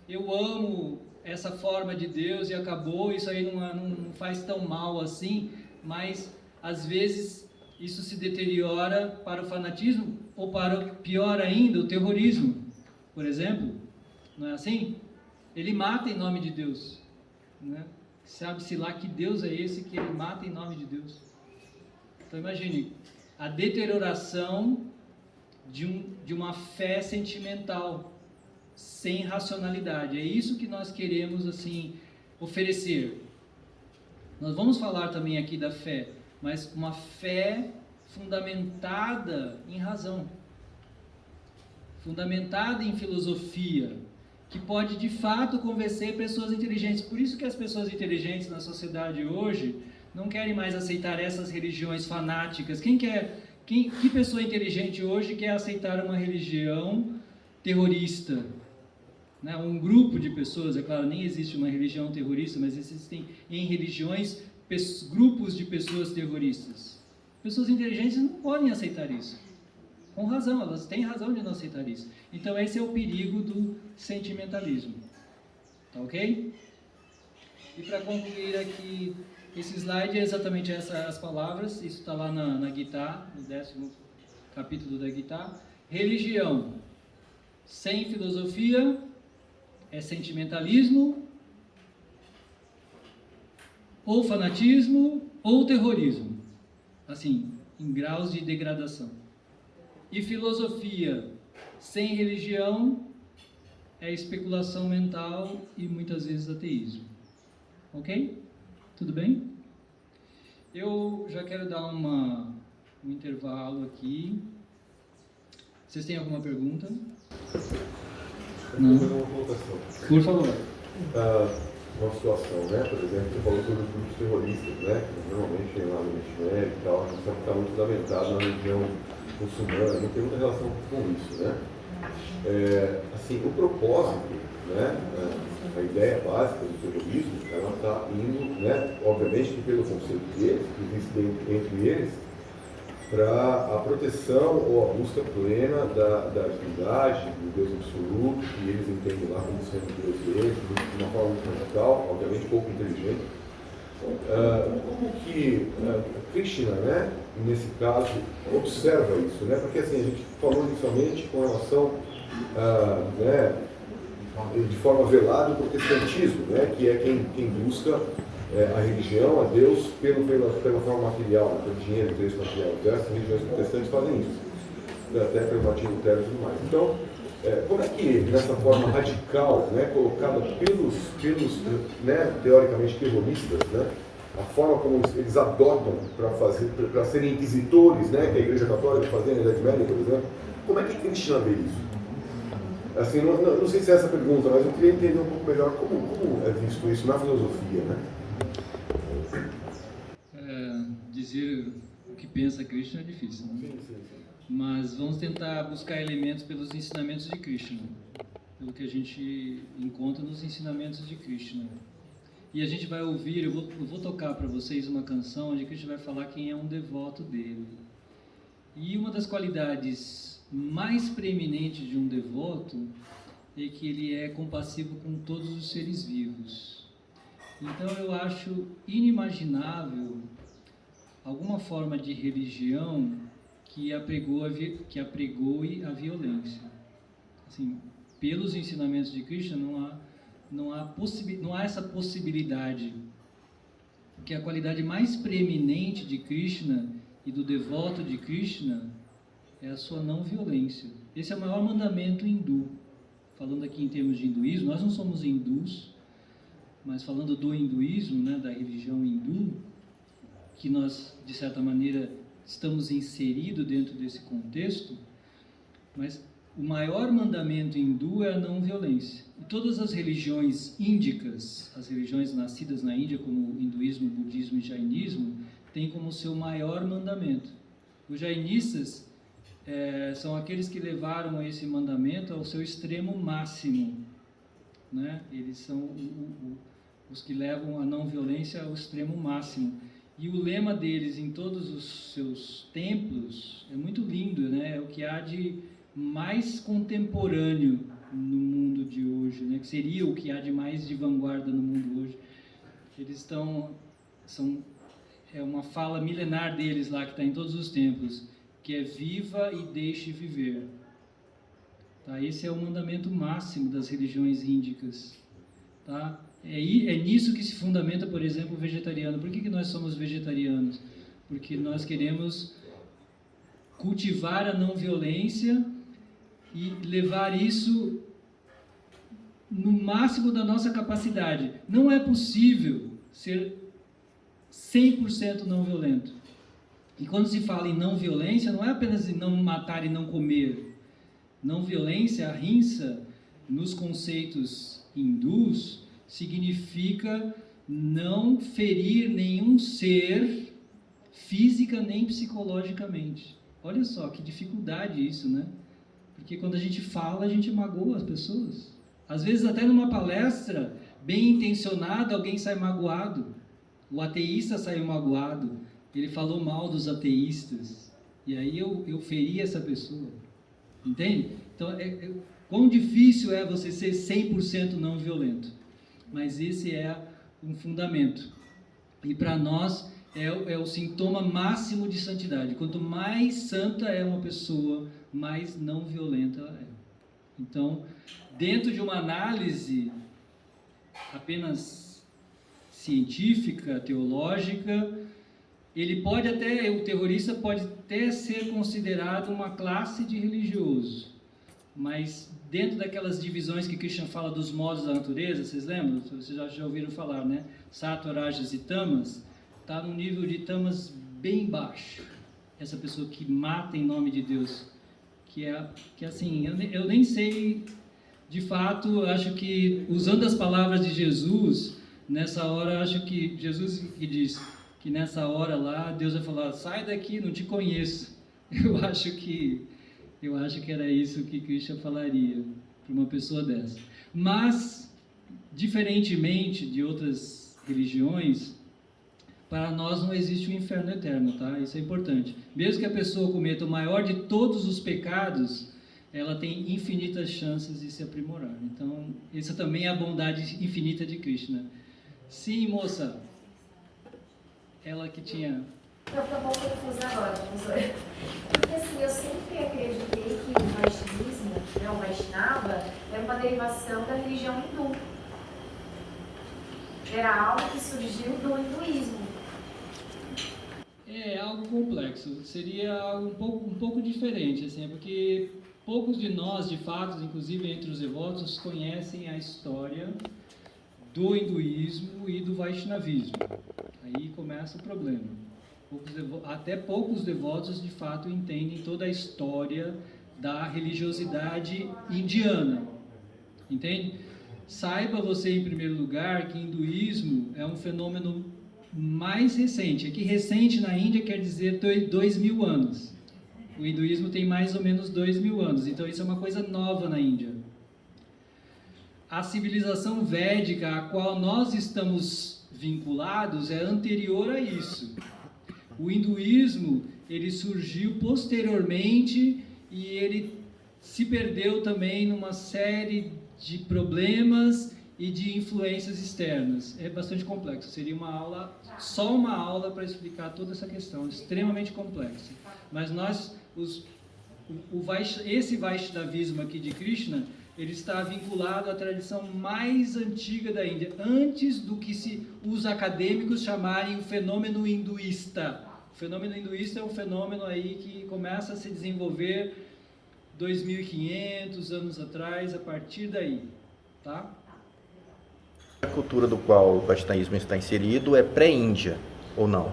eu amo essa forma de Deus e acabou, isso aí não faz tão mal assim, mas às vezes isso se deteriora para o fanatismo ou para, pior ainda, o terrorismo, por exemplo. Não é assim? Ele mata em nome de Deus, né? Sabe-se lá que Deus é esse que ele mata em nome de Deus. Então imagine a deterioração de uma fé sentimental, sem racionalidade. É isso que nós queremos assim oferecer. Nós vamos falar também aqui da fé, mas uma fé fundamentada em razão, fundamentada em filosofia, que pode de fato convencer pessoas inteligentes. Por isso que as pessoas inteligentes na sociedade hoje não querem mais aceitar essas religiões fanáticas. Que pessoa inteligente hoje quer aceitar uma religião terrorista? Né? Um grupo de pessoas, é claro, nem existe uma religião terrorista, mas existem em religiões grupos de pessoas terroristas. Pessoas inteligentes não podem aceitar isso. Com razão, elas têm razão de não aceitar isso. Então esse é o perigo do sentimentalismo. Tá ok? E para concluir aqui, esse slide é exatamente as palavras, isso está lá na Gita, no 10º capítulo da Gita. Religião sem filosofia é sentimentalismo, ou fanatismo, ou terrorismo. Assim, em graus de degradação. E filosofia sem religião é especulação mental e muitas vezes ateísmo. Ok? Tudo bem? Eu já quero dar um intervalo aqui. Vocês têm alguma pergunta? Não? Por favor.
Uma situação, né? Por exemplo, você falou sobre os grupos terroristas, né? Que normalmente tem lá no Oriente Médio e tal, a gente está muito fundamentado na religião muçulmana, não tem muita relação com isso, né? Assim, o propósito, né? A ideia básica do terrorismo, ela está indo, né? Obviamente que pelo conceito deles, que existe entre eles, para a proteção ou a busca plena da divindade, do Deus absoluto, que eles entendem lá como sendo Deus deles, de uma forma muito radical, obviamente pouco inteligente. Como que Krishna, né, nesse caso, observa isso, né? Porque assim, a gente falou inicialmente com relação, né, de forma velada, o protestantismo, né, que é quem busca a religião, a Deus, pela forma material, pelo dinheiro, interesse material. Diversas religiões protestantes fazem isso, até pelo Martinho Lutero e tudo mais. Então, como é que, nessa forma radical, né, colocada pelos né, teoricamente terroristas, né, a forma como eles adotam para serem inquisitores, né, que a Igreja Católica fazia na Idade Média, por exemplo, como é que Krishna vê isso? Assim, não sei se é essa a pergunta, mas eu queria entender um pouco melhor como é visto isso na filosofia, né?
Dizer o que pensa Krishna é difícil, né?
Sim.
Mas vamos tentar buscar elementos pelos ensinamentos de Krishna, pelo que a gente encontra nos ensinamentos de Krishna. E a gente vai ouvir, eu vou tocar para vocês uma canção onde Krishna vai falar quem é um devoto dele. E uma das qualidades mais preeminentes de um devoto é que ele é compassivo com todos os seres vivos. Então eu acho inimaginável alguma forma de religião que apregoe a violência. Assim, pelos ensinamentos de Krishna não há essa possibilidade, porque a qualidade mais preeminente de Krishna e do devoto de Krishna é a sua não violência. Esse é o maior mandamento hindu. Falando aqui em termos de hinduísmo, nós não somos hindus, mas falando do hinduísmo, né, da religião hindu, que nós, de certa maneira, estamos inseridos dentro desse contexto, mas o maior mandamento hindu é a não violência. E todas as religiões índicas, as religiões nascidas na Índia, como o hinduísmo, o budismo e o jainismo, têm como seu maior mandamento. Os jainistas são aqueles que levaram esse mandamento ao seu extremo máximo, né? Eles são os que levam a não violência ao extremo máximo. E o lema deles em todos os seus templos é muito lindo, né? É o que há de mais contemporâneo no mundo de hoje, né? Que seria o que há de mais de vanguarda no mundo hoje. Eles é uma fala milenar deles lá, que está em todos os templos, que é viva e deixe viver. Tá? Esse é o mandamento máximo das religiões índicas. Tá? É nisso que se fundamenta, por exemplo, o vegetariano. Por que nós somos vegetarianos? Porque nós queremos cultivar a não violência e levar isso no máximo da nossa capacidade. Não é possível ser 100% não violento. E quando se fala em não violência, não é apenas em não matar e não comer. Não violência, ahimsa, nos conceitos hindus, significa não ferir nenhum ser física nem psicologicamente. Olha só que dificuldade isso, né? Porque quando a gente fala, a gente magoa as pessoas. Às vezes até numa palestra bem intencionada, alguém sai magoado. O ateísta saiu magoado. Ele falou mal dos ateístas. E aí eu feri essa pessoa. Entende? Então, quão difícil é você ser 100% não violento. Mas esse é um fundamento. E para nós é o sintoma máximo de santidade. Quanto mais santa é uma pessoa, mais não violenta ela é. Então, dentro de uma análise apenas científica, teológica, o terrorista pode até ser considerado uma classe de religioso, mas dentro daquelas divisões que Krishna fala dos modos da natureza, vocês lembram? Vocês já ouviram falar, né? Sattva, Rajas e Tamas, está num nível de Tamas bem baixo. Essa pessoa que mata em nome de Deus, que assim, eu nem sei, de fato, acho que, usando as palavras de Jesus, nessa hora, acho que Jesus que diz que nessa hora lá, Deus vai falar, sai daqui, não te conheço. Eu acho que era isso que Krishna falaria para uma pessoa dessa. Mas, diferentemente de outras religiões, para nós não existe um inferno eterno, tá? Isso é importante. Mesmo que a pessoa cometa o maior de todos os pecados, ela tem infinitas chances de se aprimorar. Então, essa também é a bondade infinita de Krishna. Sim, moça. Ela que tinha...
Eu estou um pouco confusa agora, professor. Porque assim, eu sempre acreditei que o Vaishnavismo, né, o Vaishnava, era uma derivação da religião hindu. Era algo que surgiu do hinduísmo.
É algo complexo, seria algo um pouco diferente, assim, porque poucos de nós, de fato, inclusive entre os devotos, conhecem a história do hinduísmo e do Vaishnavismo. Aí começa o problema. Até poucos devotos, de fato, entendem toda a história da religiosidade indiana. Entende? Saiba você, em primeiro lugar, que hinduísmo é um fenômeno mais recente. Aqui, recente na Índia quer dizer 2000 anos. O hinduísmo tem mais ou menos 2000 anos. Então, isso é uma coisa nova na Índia. A civilização védica a qual nós estamos vinculados é anterior a isso. O hinduísmo, ele surgiu posteriormente e ele se perdeu também numa série de problemas e de influências externas. É bastante complexo. Seria só uma aula para explicar toda essa questão, extremamente complexa. Mas esse Vaishnavismo aqui de Krishna, ele está vinculado à tradição mais antiga da Índia, antes do que os acadêmicos chamarem o fenômeno hinduísta. O fenômeno hinduísta é um fenômeno aí que começa a se desenvolver 2.500 anos atrás, a partir daí, tá?
A cultura do qual o Vaishnavismo está inserido é pré-Índia, ou não?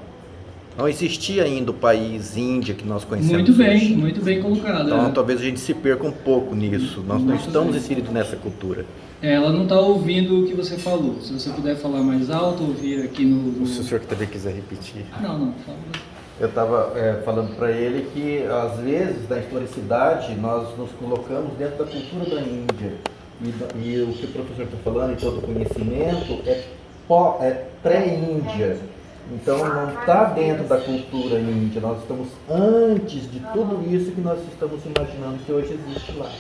Não existia ainda o país Índia que nós conhecemos hoje.
Muito bem colocado.
Então, talvez a gente se perca um pouco nisso. Nós não estamos inseridos nessa cultura.
Ela não está ouvindo o que você falou. Se você puder falar mais alto, ouvir aqui no...
Se o senhor também quiser repetir.
Não, fala.
Eu estava falando para ele que, às vezes, na historicidade, nós nos colocamos dentro da cultura da Índia. E o que o professor está falando, e todo o conhecimento, é pré-Índia. Então, não está dentro da cultura índia. Nós estamos antes de tudo isso que nós estamos imaginando que hoje existe lá.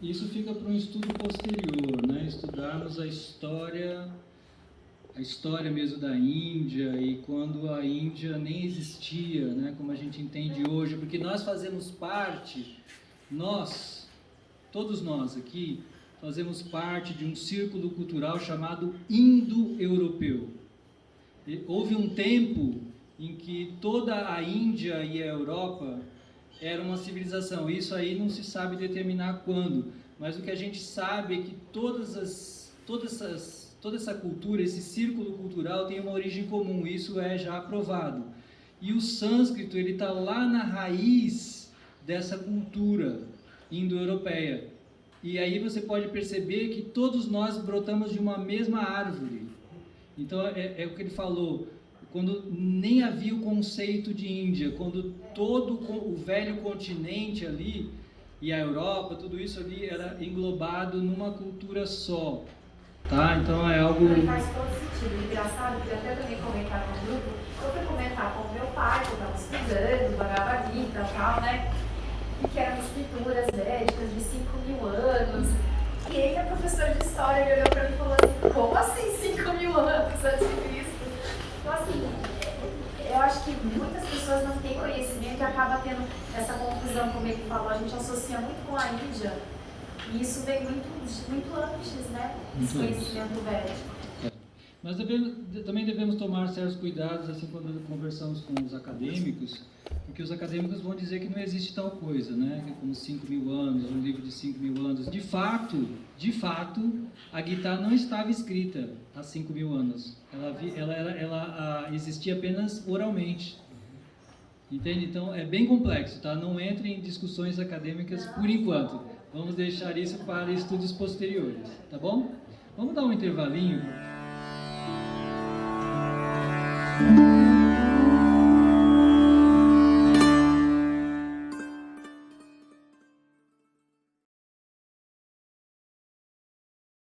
Isso fica para um estudo posterior, né? Estudarmos a história história mesmo da Índia e quando a Índia nem existia, né, como a gente entende hoje, porque nós fazemos parte, todos nós aqui, fazemos parte de um círculo cultural chamado indo-europeu. Houve um tempo em que toda a Índia e a Europa era uma civilização. Isso aí não se sabe determinar quando, mas o que a gente sabe é que toda essa cultura, esse círculo cultural tem uma origem comum, isso é já aprovado. E o sânscrito, ele está lá na raiz dessa cultura indo-europeia. E aí você pode perceber que todos nós brotamos de uma mesma árvore. Então é o que ele falou, quando nem havia o conceito de Índia, quando todo o velho continente ali, e a Europa, tudo isso ali era englobado numa cultura só. Tá? Então é algo...
Faz todo sentido. Engraçado, que até também comentar no grupo, eu fui comentar com o meu pai, que eu estava estudando, Bhagavad Gita e tal, né? E que eram escrituras védicas de 5.000 anos. E ele, é professor de história, ele olhou para mim e falou assim, como assim 5.000 anos antes de Cristo? Então assim, eu acho que muitas pessoas não têm conhecimento e acaba tendo essa confusão, como ele falou, a gente associa muito com a Índia. E isso vem muito antes, né? Esse conhecimento védico.
Mas também devemos tomar certos cuidados assim quando conversamos com os acadêmicos, porque os acadêmicos vão dizer que não existe tal coisa, né? Que como 5.000 anos, um livro de 5.000 anos. De fato, a Gita não estava escrita há 5.000 anos. Ela existia apenas oralmente. Entende? Então é bem complexo, tá? Não entre em discussões acadêmicas por enquanto. Vamos deixar isso para estudos posteriores, tá bom? Vamos dar um intervalinho.